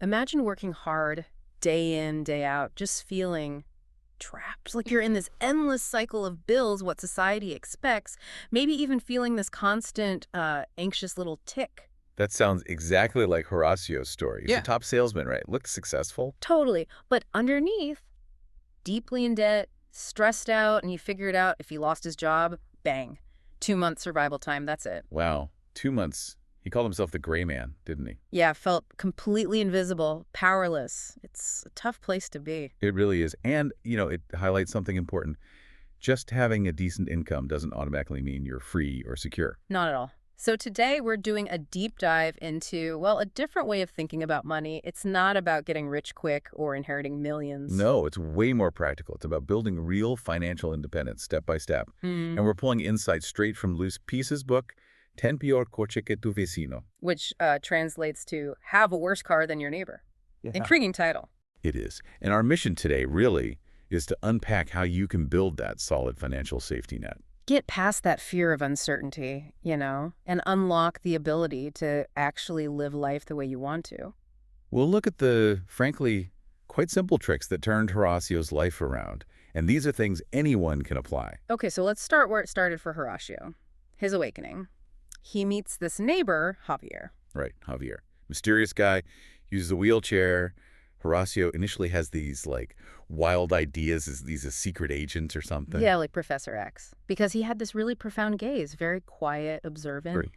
Imagine working hard, day in, day out, just feeling trapped. Like you're in this endless cycle of bills, what society expects, maybe even feeling this constant, anxious little tick. That sounds exactly like Horacio's story. He's a Yeah. top salesman, right? Looks successful. Totally. But underneath, deeply in debt, stressed out, and you figure it out if he lost his job, bang. 2 month survival time, that's it. Wow. 2 months. He called himself the gray man, didn't he? Yeah, felt completely invisible, powerless. It's a tough place to be. It really is. And, it highlights something important. Just having a decent income doesn't automatically mean you're free or secure. Not at all. So today we're doing a deep dive into, well, a different way of thinking about money. It's not about getting rich quick or inheriting millions. No, it's way more practical. It's about building real financial independence step by step. Hmm. And we're pulling insights straight from Luis Pisa's book, Ten Peor Coche que tu vecino. Which translates to have a worse car than your neighbor. Yeah. Intriguing title. It is. And our mission today really is to unpack how you can build that solid financial safety net. Get past that fear of uncertainty, and unlock the ability to actually live life the way you want to. We'll look at the, frankly, quite simple tricks that turned Horacio's life around. And these are things anyone can apply. Okay, so let's start where it started for Horacio. His awakening. He meets this neighbor, Javier. Right, Javier. Mysterious guy, uses a wheelchair. Horacio initially has these, wild ideas as he's a secret agent or something. Yeah, like Professor X. Because he had this really profound gaze, very quiet, observant. Right.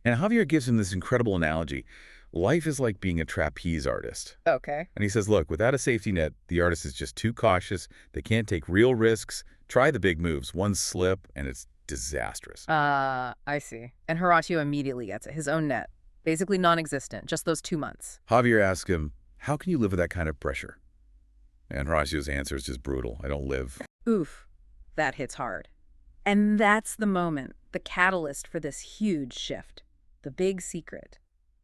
And Javier gives him this incredible analogy. Life is like being a trapeze artist. Okay. And he says, look, without a safety net, the artist is just too cautious. They can't take real risks. Try the big moves. One slip, and it's disastrous. I see. And Horacio immediately gets it. His own net. Basically non-existent, just those 2 months. Javier asks him, how can you live with that kind of pressure? And Horacio's answer is just brutal. I don't live. Oof, that hits hard. And that's the moment, the catalyst for this huge shift. The big secret,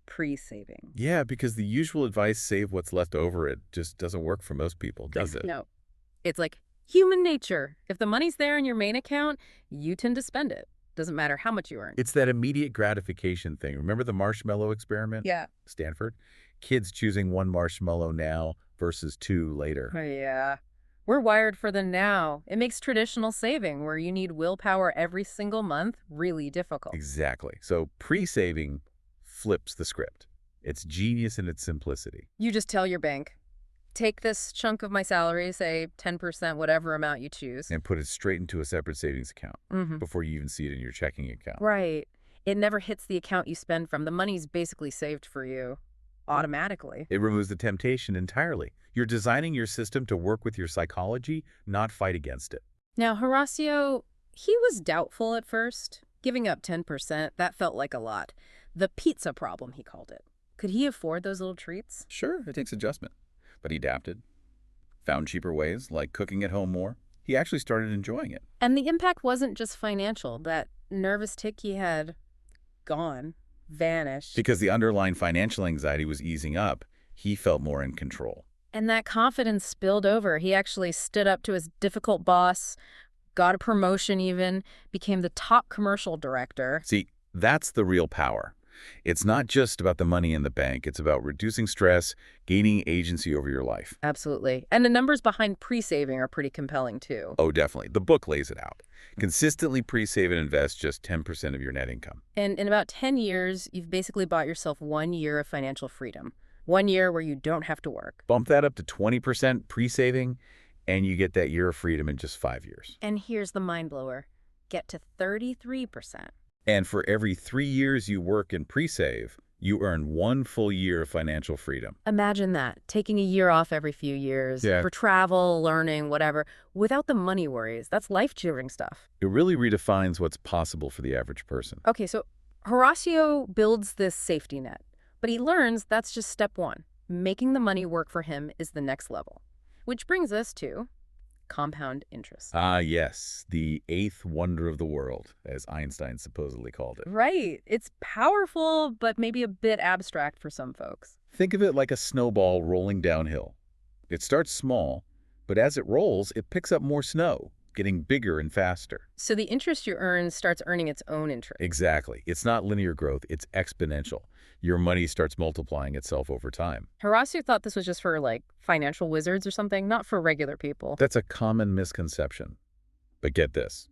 pre-saving. Yeah, because the usual advice, save what's left over, it just doesn't work for most people, does it? No. It's like human nature. If the money's there in your main account, you tend to spend it. Doesn't matter how much you earn. It's that immediate gratification thing. Remember the marshmallow experiment? Yeah. Stanford? Kids choosing one marshmallow now versus 2 later. Yeah. We're wired for the now. It makes traditional saving, where you need willpower every single month, really difficult. Exactly. So pre-saving flips the script. It's genius in its simplicity. You just tell your bank, take this chunk of my salary, say 10%, whatever amount you choose. And put it straight into a separate savings account before you even see it in your checking account. Right. It never hits the account you spend from. The money's basically saved for you automatically. It removes the temptation entirely. You're designing your system to work with your psychology, not fight against it. Now, Horacio, he was doubtful at first. Giving up 10%, that felt like a lot. The pizza problem, he called it. Could he afford those little treats? Sure, it takes adjustment. But he adapted, found cheaper ways, like cooking at home more. He actually started enjoying it. And the impact wasn't just financial. That nervous tick he had, gone, vanished. Because the underlying financial anxiety was easing up, he felt more in control. And that confidence spilled over. He actually stood up to his difficult boss, got a promotion even, became the top commercial director. See, that's the real power. It's not just about the money in the bank. It's about reducing stress, gaining agency over your life. Absolutely. And the numbers behind pre-saving are pretty compelling, too. Oh, definitely. The book lays it out. Consistently pre-save and invest just 10% of your net income. And in about 10 years, you've basically bought yourself 1 year of financial freedom. 1 year where you don't have to work. Bump that up to 20% pre-saving, and you get that year of freedom in just 5 years. And here's the mind blower. Get to 33%. And for every 3 years you work in pre-save, you earn 1 full year of financial freedom. Imagine that, taking a year off every few years for travel, learning, whatever, without the money worries. That's life-changing stuff. It really redefines what's possible for the average person. Okay, so Horacio builds this safety net, but he learns that's just step one. Making the money work for him is the next level, which brings us to compound interest. Ah, yes, the 8th wonder of the world, as Einstein supposedly called it. Right. It's powerful, but maybe a bit abstract for some folks. Think of it like a snowball rolling downhill. It starts small, but as it rolls, it picks up more snow, getting bigger and faster. So the interest you earn starts earning its own interest. Exactly. It's not linear growth, it's exponential. your money starts multiplying itself over time. Horacio thought this was just for, like, financial wizards or something, not for regular people. That's a common misconception. But get this.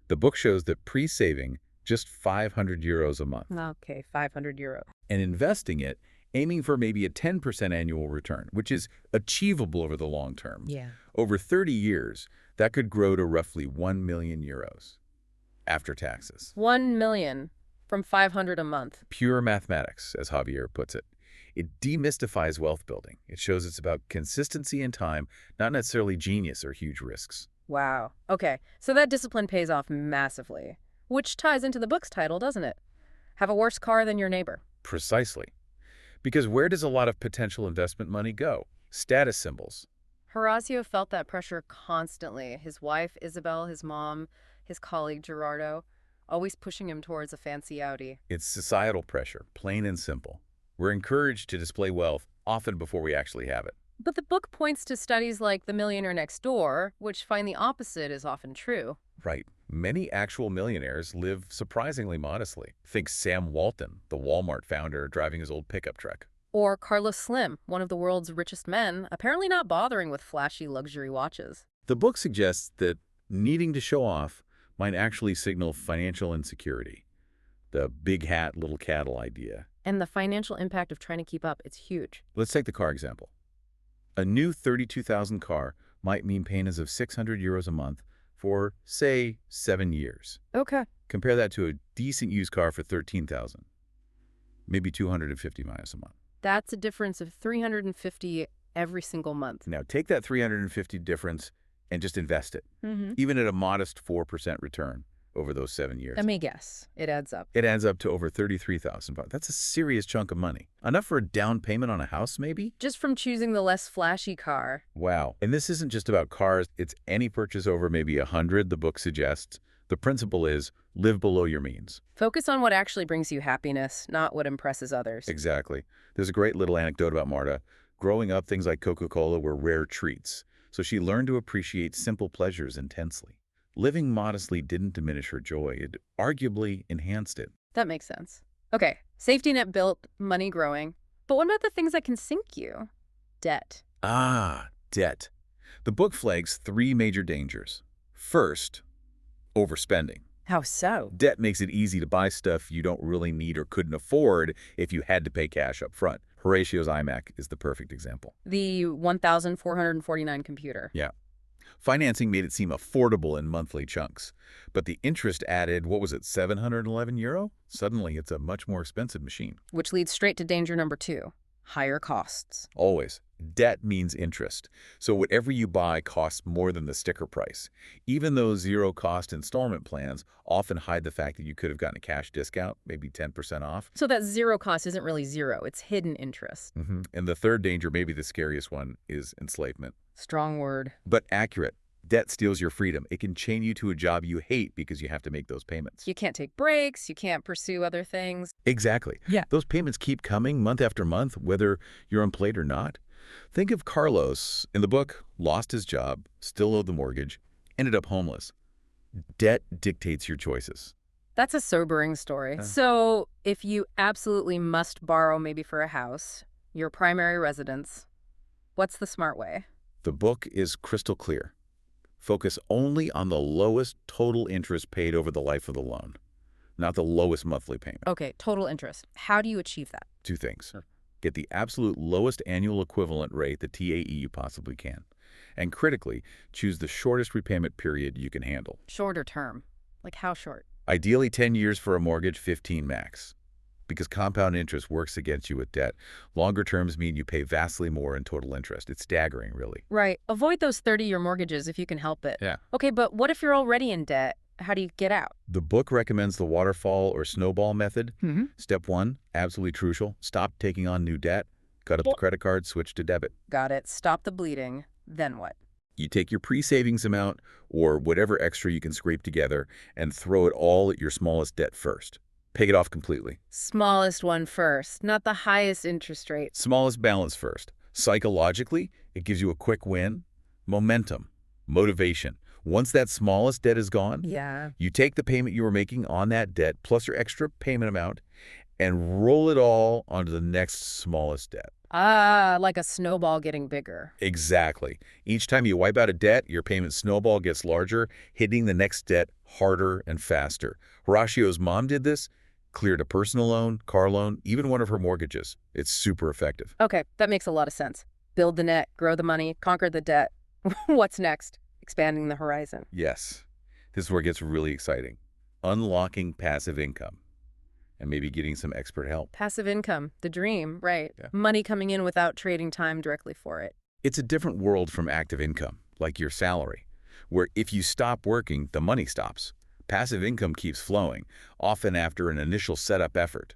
The book shows that pre-saving just €500 a month Okay, €500. and investing it, aiming for maybe a 10% annual return, which is achievable over the long term. Yeah. Over 30 years, that could grow to roughly €1 million after taxes. 1 million from 500 a month. Pure mathematics, as Javier puts it. It demystifies wealth building. It shows it's about consistency and time, not necessarily genius or huge risks. Wow. Okay, so that discipline pays off massively, which ties into the book's title, doesn't it? Have a worse car than your neighbor. Precisely. Because where does a lot of potential investment money go? Status symbols. Horacio felt that pressure constantly. His wife, Isabel, his mom, his colleague, Gerardo, always pushing him towards a fancy Audi. It's societal pressure, plain and simple. We're encouraged to display wealth often before we actually have it. But the book points to studies like The Millionaire Next Door, which find the opposite is often true. Right. Many actual millionaires live surprisingly modestly. Think Sam Walton, the Walmart founder, driving his old pickup truck. Or Carlos Slim, one of the world's richest men, apparently not bothering with flashy luxury watches. The book suggests that needing to show off might actually signal financial insecurity. The big hat, little cattle idea. And the financial impact of trying to keep up, it's huge. Let's take the car example. A new 32,000 car might mean payments of €600 a month for, say, 7 years. Okay. Compare that to a decent used car for 13,000, maybe 250 miles a month. That's a difference of $350 every single month. Now take that 350 difference and just invest it, even at a modest 4% return over those 7 years. Let me guess. It adds up. It adds up to over $33,000. That's a serious chunk of money. Enough for a down payment on a house, maybe? Just from choosing the less flashy car. Wow. And this isn't just about cars. It's any purchase over maybe 100, the book suggests. The principle is live below your means. Focus on what actually brings you happiness, not what impresses others. Exactly. There's a great little anecdote about Marta. Growing up, things like Coca-Cola were rare treats, so she learned to appreciate simple pleasures intensely. Living modestly didn't diminish her joy. It arguably enhanced it. That makes sense. Okay, safety net built, money growing. But what about the things that can sink you? Debt. Ah, debt. The book flags 3 major dangers. First, overspending. How so? Debt makes it easy to buy stuff you don't really need or couldn't afford if you had to pay cash up front. Horatio's iMac is the perfect example. The 1,449 computer. Yeah. Financing made it seem affordable in monthly chunks. But the interest added, what was it, €711? Suddenly, it's a much more expensive machine. Which leads straight to danger number 2, higher costs. Always. Debt means interest. So whatever you buy costs more than the sticker price. Even those zero-cost installment plans often hide the fact that you could have gotten a cash discount, maybe 10% off. So that zero cost isn't really zero, it's hidden interest. And the third danger, maybe the scariest one, is enslavement. Strong word. But accurate. Debt steals your freedom. It can chain you to a job you hate because you have to make those payments. You can't take breaks, you can't pursue other things. Exactly. Yeah. Those payments keep coming month after month, whether you're employed or not. Think of Carlos. In the book, lost his job, still owed the mortgage, ended up homeless. Debt dictates your choices. That's a sobering story. So if you absolutely must borrow maybe for a house, your primary residence, what's the smart way? The book is crystal clear. Focus only on the lowest total interest paid over the life of the loan, not the lowest monthly payment. Okay, total interest. How do you achieve that? 2 things. Get the absolute lowest annual equivalent rate, the TAE, you possibly can. And critically, choose the shortest repayment period you can handle. Shorter term. Like how short? Ideally 10 years for a mortgage, 15 max. Because compound interest works against you with debt. Longer terms mean you pay vastly more in total interest. It's staggering, really. Right. Avoid those 30-year mortgages if you can help it. Yeah. Okay, but what if you're already in debt? How do you get out? The book recommends the waterfall or snowball method. Step 1, absolutely crucial. Stop taking on new debt. Cut up the credit card, switch to debit. Got it. Stop the bleeding. Then what? You take your pre-savings amount or whatever extra you can scrape together and throw it all at your smallest debt first. Pay it off completely. Smallest one first, not the highest interest rate. Smallest balance first. Psychologically, it gives you a quick win. Momentum. Motivation. Once that smallest debt is gone, Yeah. you take the payment you were making on that debt plus your extra payment amount and roll it all onto the next smallest debt. Ah, like a snowball getting bigger. Exactly. Each time you wipe out a debt, your payment snowball gets larger, hitting the next debt harder and faster. Horacio's mom did this, cleared a personal loan, car loan, even one of her mortgages. It's super effective. Okay, that makes a lot of sense. Build the net, grow the money, conquer the debt. What's next? Expanding the horizon. Yes. This is where it gets really exciting. Unlocking passive income and maybe getting some expert help. Passive income, the dream, right? Yeah. Money coming in without trading time directly for it. It's a different world from active income, like your salary, where if you stop working, the money stops. Passive income keeps flowing, often after an initial setup effort.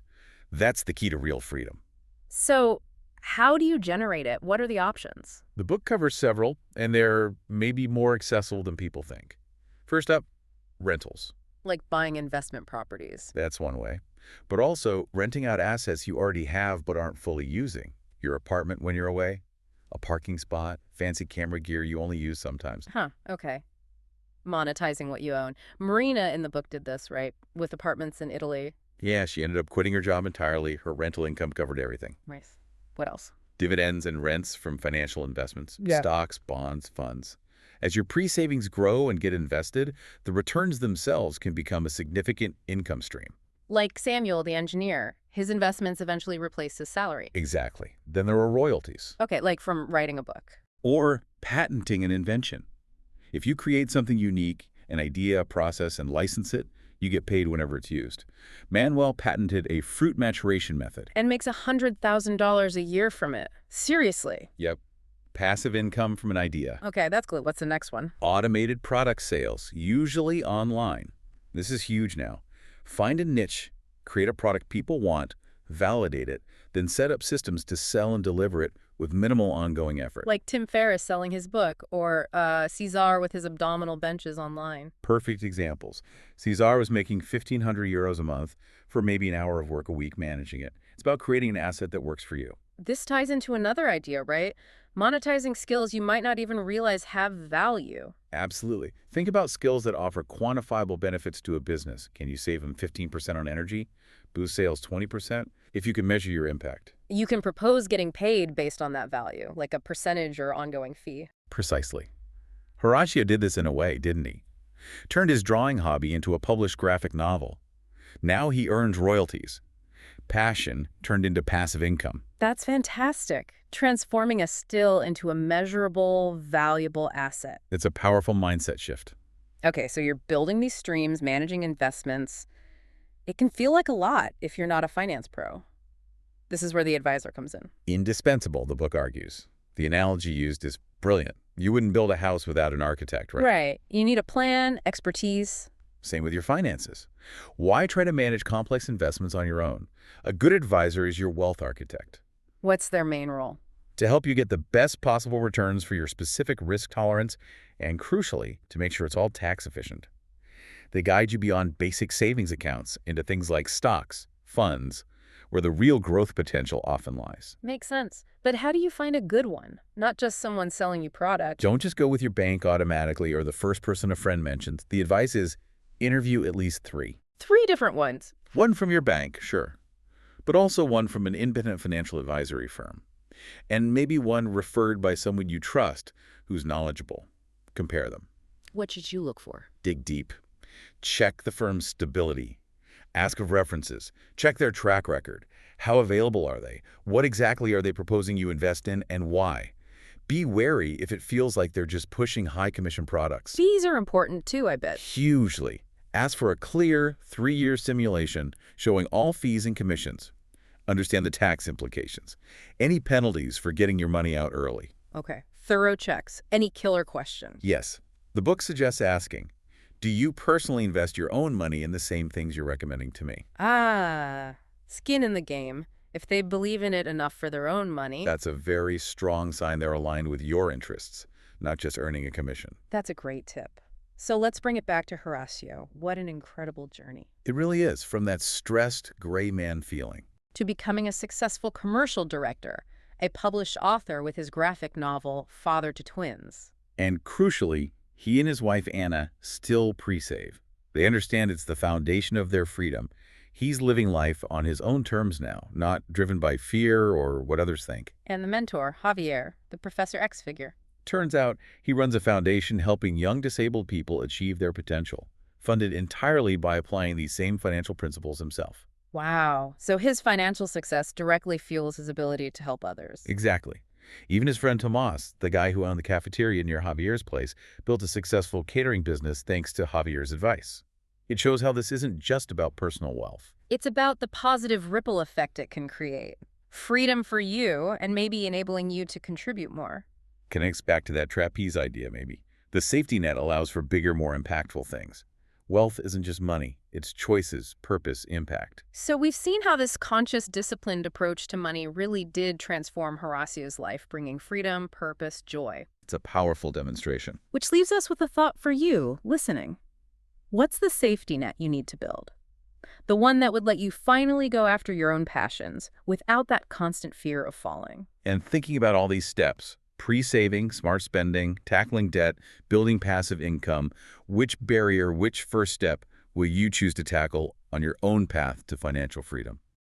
That's the key to real freedom. So, how do you generate it? What are the options? The book covers several, and they're maybe more accessible than people think. First up, rentals. Like buying investment properties. That's one way. But also renting out assets you already have but aren't fully using. Your apartment when you're away, a parking spot, fancy camera gear you only use sometimes. Huh, okay. Monetizing what you own. Marina in the book did this, right? With apartments in Italy. Yeah, she ended up quitting her job entirely. Her rental income covered everything. Nice. What else? Dividends and rents from financial investments, Yeah. stocks, bonds, funds. As your pre-savings grow and get invested, the returns themselves can become a significant income stream. Like Samuel, the engineer. His investments eventually replaced his salary. Exactly. Then there are royalties. Okay, like from writing a book. Or patenting an invention. If you create something unique, an idea, process, and license it, you get paid whenever it's used. Manuel patented a fruit maturation method. And makes $100,000 a year from it. Seriously. Yep. Passive income from an idea. Okay, that's good. What's the next one? Automated product sales, usually online. This is huge now. Find a niche, create a product people want, validate it, then set up systems to sell and deliver it with minimal ongoing effort. Like Tim Ferriss selling his book, or Cesar with his abdominal benches online. Perfect examples. Cesar was making 1,500 euros a month for maybe an hour of work a week managing it. It's about creating an asset that works for you. This ties into another idea, right? Monetizing skills you might not even realize have value. Absolutely. Think about skills that offer quantifiable benefits to a business. Can you save them 15% on energy? Boost sales 20%? If you can measure your impact. You can propose getting paid based on that value, like a percentage or ongoing fee. Precisely. Horacio did this in a way, didn't he? Turned his drawing hobby into a published graphic novel. Now he earns royalties. Passion turned into passive income. That's fantastic. Transforming a still into a measurable, valuable asset. It's a powerful mindset shift. Okay, so you're building these streams, managing investments. It can feel like a lot if you're not a finance pro. This is where the advisor comes in. Indispensable, the book argues. The analogy used is brilliant. You wouldn't build a house without an architect, right? Right. You need a plan, expertise. Same with your finances. Why try to manage complex investments on your own? A good advisor is your wealth architect. What's their main role? To help you get the best possible returns for your specific risk tolerance and, crucially, to make sure it's all tax efficient. They guide you beyond basic savings accounts into things like stocks, funds, where the real growth potential often lies. Makes sense. But how do you find a good one? Not just someone selling you product. Don't just go with your bank automatically or the first person a friend mentions. The advice is interview at least 3. 3 different ones. One from your bank, sure, but also one from an independent financial advisory firm. And maybe one referred by someone you trust who's knowledgeable. Compare them. What should you look for? Dig deep. Check the firm's stability. Ask of references. Check their track record. How available are they? What exactly are they proposing you invest in and why? Be wary if it feels like they're just pushing high commission products. Fees are important too, I bet. Hugely. Ask for a clear 3-year simulation showing all fees and commissions. Understand the tax implications. Any penalties for getting your money out early. Okay. Thorough checks. Any killer question? Yes. The book suggests asking, do you personally invest your own money in the same things you're recommending to me? Ah, skin in the game. If they believe in it enough for their own money. That's a very strong sign they're aligned with your interests, not just earning a commission. That's a great tip. So let's bring it back to Horacio. What an incredible journey. It really is, from that stressed gray man feeling. To becoming a successful commercial director, a published author with his graphic novel, Father to Twins. And crucially, he and his wife Anna still pre-save. They understand it's the foundation of their freedom. He's living life on his own terms now, not driven by fear or what others think. And the mentor, Javier, the Professor X figure. Turns out he runs a foundation helping young disabled people achieve their potential, funded entirely by applying these same financial principles himself. Wow. So his financial success directly fuels his ability to help others. Exactly. Even his friend Tomas, the guy who owned the cafeteria near Javier's place, built a successful catering business thanks to Javier's advice. It shows how this isn't just about personal wealth. It's about the positive ripple effect it can create. Freedom for you, and maybe enabling you to contribute more. Connects back to that trapeze idea, maybe. The safety net allows for bigger, more impactful things. Wealth isn't just money. It's choices, purpose, impact. So we've seen how this conscious, disciplined approach to money really did transform Horacio's life, bringing freedom, purpose, joy. It's a powerful demonstration. Which leaves us with a thought for you, listening. What's the safety net you need to build? The one that would let you finally go after your own passions without that constant fear of falling. And thinking about all these steps, pre-saving, smart spending, tackling debt, building passive income, which barrier, which first step will you choose to tackle on your own path to financial freedom?